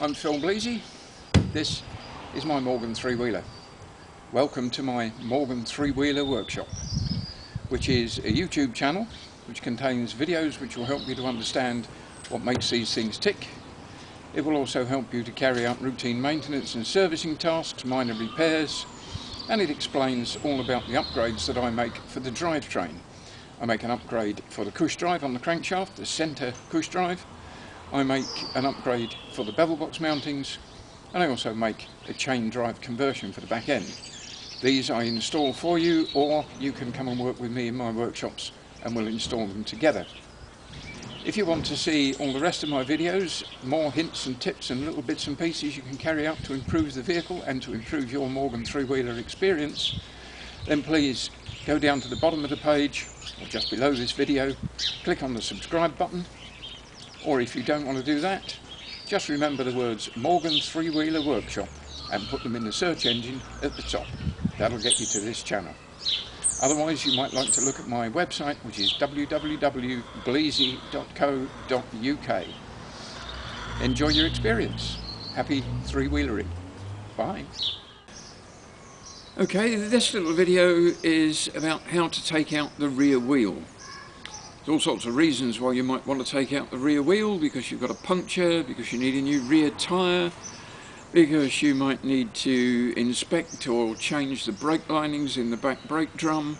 I'm Phil Bleasy. This is my Morgan three-wheeler. Welcome to my Morgan three-wheeler workshop, which is a YouTube channel which contains videos which will help you to understand what makes these things tick. It will also help you to carry out routine maintenance and servicing tasks, minor repairs, and it explains all about the upgrades that I make for the drivetrain. I make an upgrade for the cush drive on the crankshaft, the centre cush drive. I make an upgrade for the bevel box mountings, and I also make a chain drive conversion for the back end. These I install for you, or you can come and work with me in my workshops and we'll install them together. If you want to see all the rest of my videos, more hints and tips and little bits and pieces you can carry out to improve the vehicle and to improve your Morgan three-wheeler experience, then please go down to the bottom of the page or just below this video, click on the subscribe button, or if you don't want to do that, just remember the words Morgan three-wheeler workshop and put them in the search engine at the top. That'll get you to this channel. Otherwise, you might like to look at my website, which is www.bleasy.co.uk. Enjoy your experience. Happy three-wheelering. Bye. Okay, this little video is about how to take out the rear wheel. There's all sorts of reasons why you might want to take out the rear wheel, because you've got a puncture, because you need a new rear tyre, because you might need to inspect or change the brake linings in the back brake drum.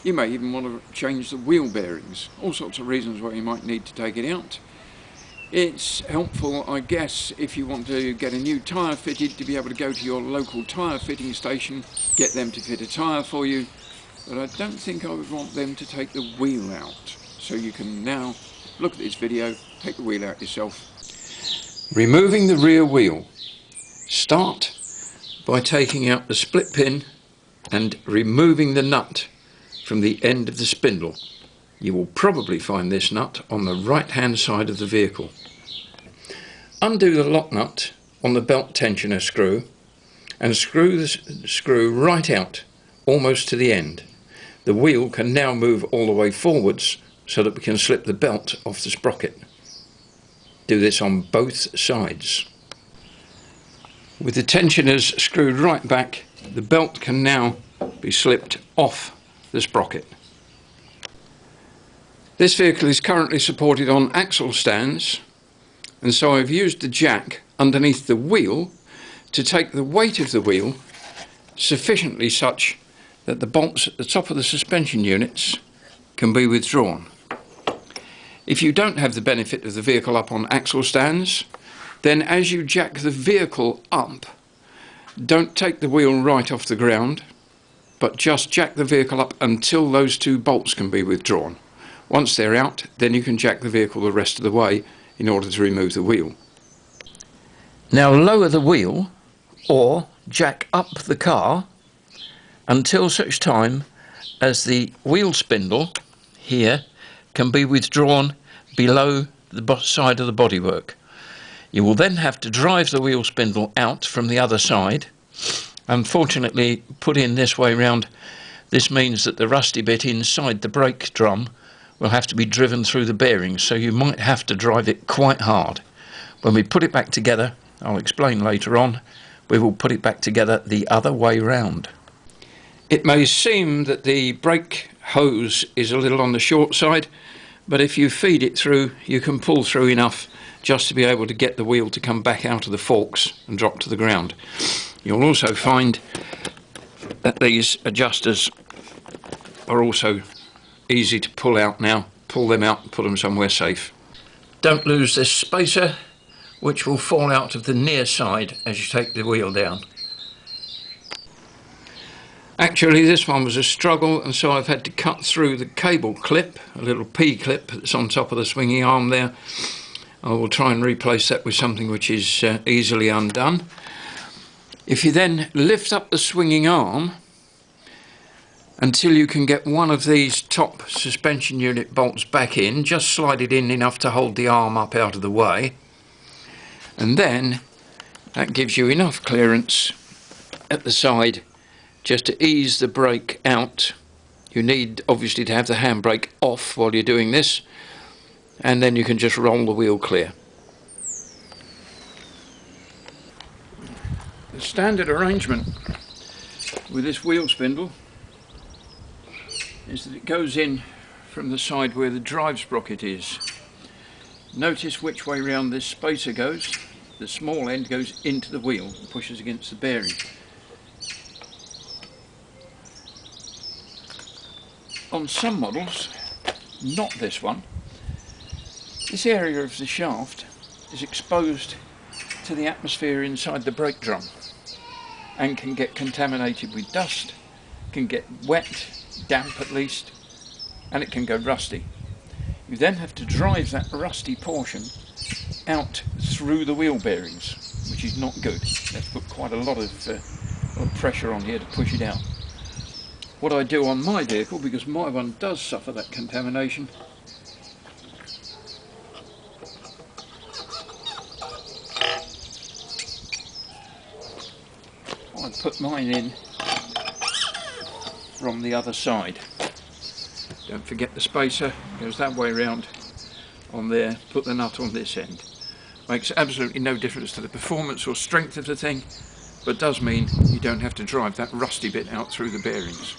You may even want to change the wheel bearings. All sorts of reasons why you might need to take it out. It's helpful, I guess, if you want to get a new tyre fitted, to be able to go to your local tyre fitting station, get them to fit a tyre for you, but I don't think I would want them to take the wheel out. So you can now look at this video, take the wheel out yourself. Removing the rear wheel. Start by taking out the split pin and removing the nut from the end of the spindle. You will probably find this nut on the right hand side of the vehicle. Undo the lock nut on the belt tensioner screw and screw the screw right out, almost to the end. The wheel can now move all the way forwards so that we can slip the belt off the sprocket. Do this on both sides. With the tensioners screwed right back, the belt can now be slipped off the sprocket. This vehicle is currently supported on axle stands, and so I've used the jack underneath the wheel to take the weight of the wheel sufficiently such that the bolts at the top of the suspension units can be withdrawn. If you don't have the benefit of the vehicle up on axle stands, then as you jack the vehicle up, don't take the wheel right off the ground, but just jack the vehicle up until those two bolts can be withdrawn. Once they're out, then you can jack the vehicle the rest of the way in order to remove the wheel. Now lower the wheel or jack up the car until such time as the wheel spindle here can be withdrawn below the side of the bodywork. You will then have to drive the wheel spindle out from the other side. Unfortunately, put in this way round, this means that the rusty bit inside the brake drum will have to be driven through the bearings, so you might have to drive it quite hard. When we put it back together, I'll explain later on, we will put it back together the other way round. It may seem that the brake hose is a little on the short side, but if you feed it through, you can pull through enough just to be able to get the wheel to come back out of the forks and drop to the ground. You'll also find that these adjusters are also easy to pull out now. Pull them out and put them somewhere safe. Don't lose this spacer, which will fall out of the near side as you take the wheel down. Actually, this one was a struggle, and so I've had to cut through the cable clip, a little P-clip that's on top of the swinging arm there. I will try and replace that with something which is easily undone. If you then lift up the swinging arm until you can get one of these top suspension unit bolts back in, just slide it in enough to hold the arm up out of the way, and then that gives you enough clearance at the side just to ease the brake out. You need obviously to have the handbrake off while you're doing this, and then you can just roll the wheel clear. The standard arrangement with this wheel spindle is that it goes in from the side where the drive sprocket is. Notice which way round this spacer goes. The small end goes into the wheel and pushes against the bearing. On some models, not this one, this area of the shaft is exposed to the atmosphere inside the brake drum and can get contaminated with dust, can get wet, damp at least, and it can go rusty. You then have to drive that rusty portion out through the wheel bearings, which is not good. You have to put quite a lot of pressure on here to push it out. What I do on my vehicle, because my one does suffer that contamination, I put mine in from the other side. Don't forget the spacer goes that way round on there. Put the nut on this end. Makes absolutely no difference to the performance or strength of the thing, but does mean you don't have to drive that rusty bit out through the bearings.